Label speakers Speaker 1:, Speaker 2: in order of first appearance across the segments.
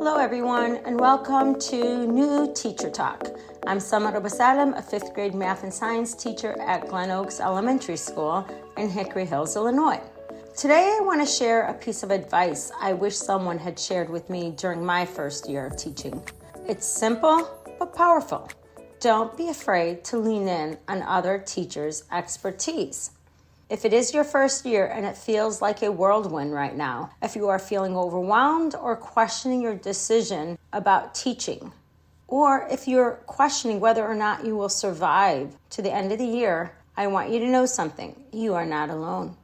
Speaker 1: Hello everyone and welcome to New Teacher Talk. I'm Samar Abousalem, a 5th grade math and science teacher at Glen Oaks Elementary School in Hickory Hills, Illinois. Today I want to share a piece of advice I wish someone had shared with me during my first year of teaching. It's simple but powerful. Don't be afraid to lean in on other teachers' expertise. If it is your first year and it feels like a whirlwind right now, if you are feeling overwhelmed or questioning your decision about teaching, or if you're questioning whether or not you will survive to the end of the year, I want you to know something. You are not alone.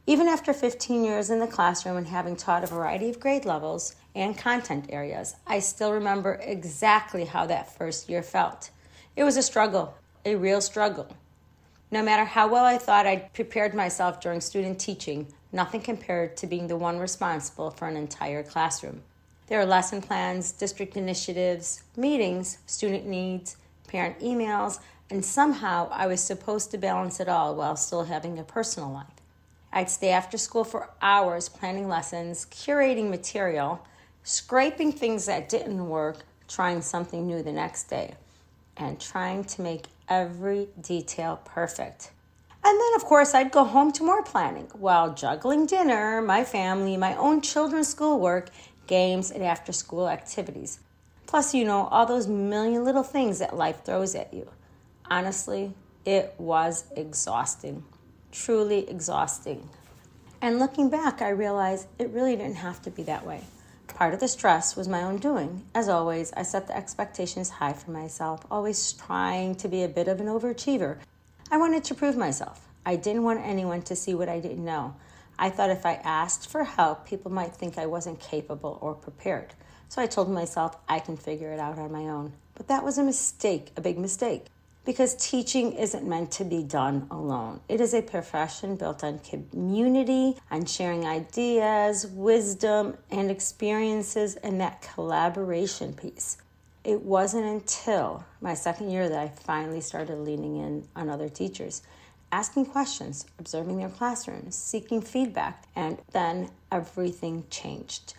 Speaker 1: Even after 15 years in the classroom and having taught a variety of grade levels and content areas, I still remember exactly how that first year felt. It was a struggle, a real struggle. No matter how well I thought I'd prepared myself during student teaching, nothing compared to being the one responsible for an entire classroom. There are lesson plans, district initiatives, meetings, student needs, parent emails, and somehow I was supposed to balance it all while still having a personal life. I'd stay after school for hours planning lessons, curating material, scraping things that didn't work, trying something new the next day, and trying to make every detail perfect. And then, of course, I'd go home to more planning while juggling dinner, my family, my own children's schoolwork, games, and after-school activities. Plus, all those million little things that life throws at you. Honestly, it was exhausting, truly exhausting. And looking back, I realized it really didn't have to be that way. Part of the stress was my own doing. As always, I set the expectations high for myself, always trying to be a bit of an overachiever. I wanted to prove myself. I didn't want anyone to see what I didn't know. I thought if I asked for help, people might think I wasn't capable or prepared. So I told myself I can figure it out on my own. But that was a mistake, a big mistake. Because teaching isn't meant to be done alone. It is a profession built on community, on sharing ideas, wisdom, and experiences, and that collaboration piece. It wasn't until my second year that I finally started leaning in on other teachers, asking questions, observing their classrooms, seeking feedback, and then everything changed.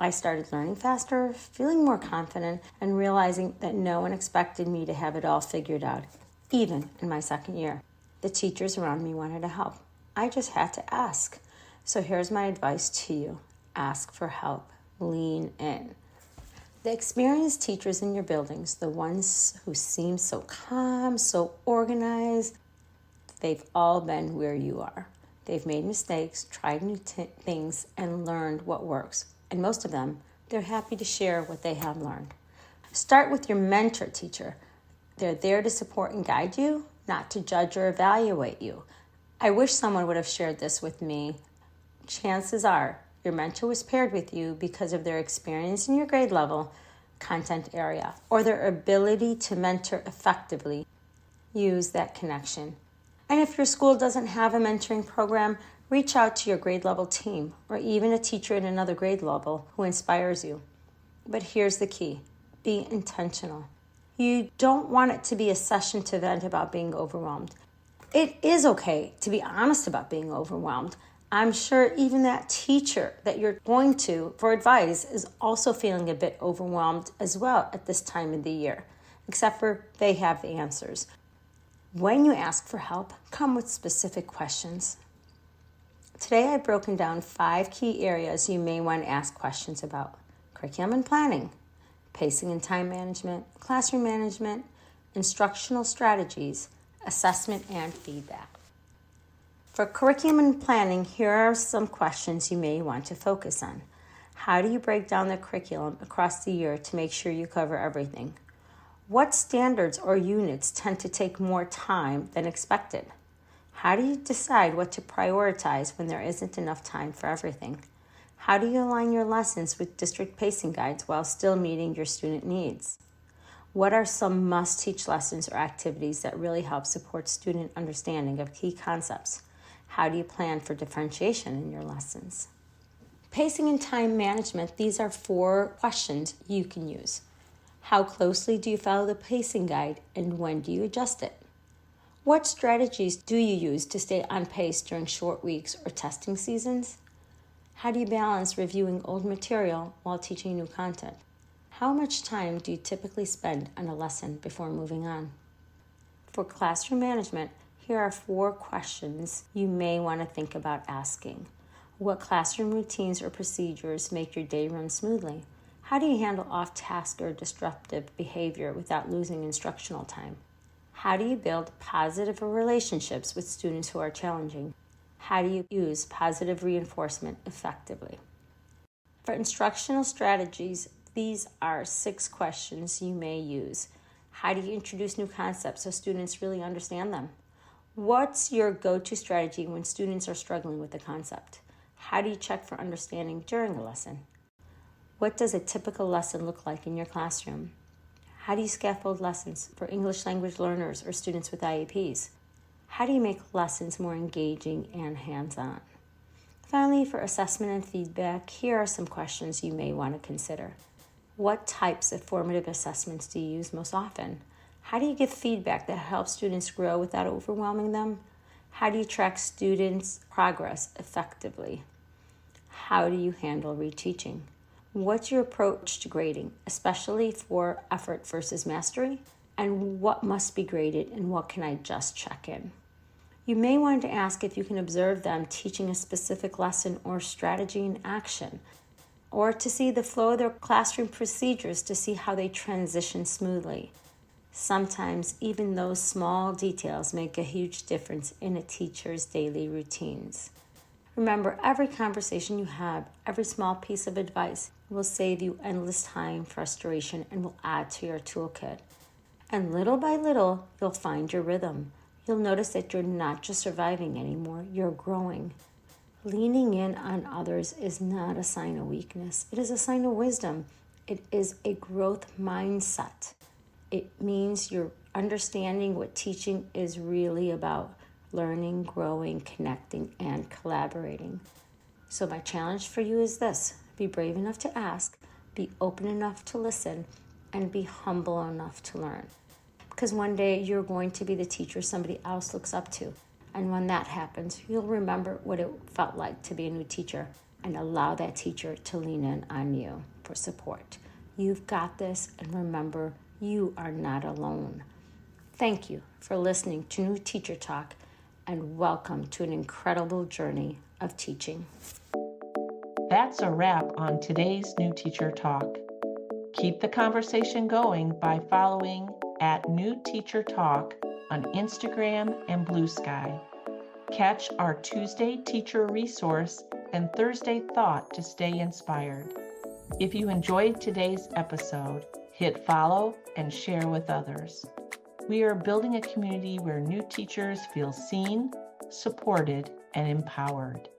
Speaker 1: I started learning faster, feeling more confident, and realizing that no one expected me to have it all figured out, even in my second year. The teachers around me wanted to help. I just had to ask. So here's my advice to you. Ask for help. Lean in. The experienced teachers in your buildings, the ones who seem so calm, so organized, they've all been where you are. They've made mistakes, tried new things, and learned what works. And most of them, they're happy to share what they have learned. Start with your mentor teacher. They're there to support and guide you, not to judge or evaluate you. I wish someone would have shared this with me. Chances are your mentor was paired with you because of their experience in your grade level, content area, or their ability to mentor effectively. Use that connection. And if your school doesn't have a mentoring program, reach out to your grade level team or even a teacher in another grade level who inspires you. But here's the key. Be intentional. You don't want it to be a session to vent about being overwhelmed. It is okay to be honest about being overwhelmed. I'm sure even that teacher that you're going to for advice is also feeling a bit overwhelmed as well at this time of the year, except for they have the answers. When you ask for help, come with specific questions. Today I've broken down 5 key areas you may want to ask questions about: curriculum and planning, pacing and time management, classroom management, instructional strategies, assessment, and feedback. For curriculum and planning, here are some questions you may want to focus on. How do you break down the curriculum across the year to make sure you cover everything? What standards or units tend to take more time than expected? How do you decide what to prioritize when there isn't enough time for everything? How do you align your lessons with district pacing guides while still meeting your student needs? What are some must-teach lessons or activities that really help support student understanding of key concepts? How do you plan for differentiation in your lessons? Pacing and time management, these are 4 questions you can use. How closely do you follow the pacing guide and when do you adjust it? What strategies do you use to stay on pace during short weeks or testing seasons? How do you balance reviewing old material while teaching new content? How much time do you typically spend on a lesson before moving on? For classroom management, here are 4 questions you may want to think about asking. What classroom routines or procedures make your day run smoothly? How do you handle off-task or disruptive behavior without losing instructional time? How do you build positive relationships with students who are challenging? How do you use positive reinforcement effectively? For instructional strategies, these are 6 questions you may use. How do you introduce new concepts so students really understand them? What's your go-to strategy when students are struggling with the concept? How do you check for understanding during a lesson? What does a typical lesson look like in your classroom? How do you scaffold lessons for English language learners or students with IEPs? How do you make lessons more engaging and hands-on? Finally, for assessment and feedback, here are some questions you may want to consider. What types of formative assessments do you use most often? How do you give feedback that helps students grow without overwhelming them? How do you track students' progress effectively? How do you handle reteaching? What's your approach to grading, especially for effort versus mastery? And what must be graded and what can I just check in? You may want to ask if you can observe them teaching a specific lesson or strategy in action, or to see the flow of their classroom procedures to see how they transition smoothly. Sometimes even those small details make a huge difference in a teacher's daily routines. Remember, every conversation you have, every small piece of advice will save you endless time, frustration, and will add to your toolkit. And little by little, you'll find your rhythm. You'll notice that you're not just surviving anymore, you're growing. Leaning in on others is not a sign of weakness. It is a sign of wisdom. It is a growth mindset. It means you're understanding what teaching is really about: learning, growing, connecting, and collaborating. So my challenge for you is this: be brave enough to ask, be open enough to listen, and be humble enough to learn. Because one day you're going to be the teacher somebody else looks up to. And when that happens, you'll remember what it felt like to be a new teacher and allow that teacher to lean in on you for support. You've got this, and remember, you are not alone. Thank you for listening to New Teacher Talk, and welcome to an incredible journey of teaching.
Speaker 2: That's a wrap on today's New Teacher Talk. Keep the conversation going by following @NewTeacherTalk on Instagram and Blue Sky. Catch our Tuesday Teacher Resource and Thursday Thought to stay inspired. If you enjoyed today's episode, hit follow and share with others. We are building a community where new teachers feel seen, supported, and empowered.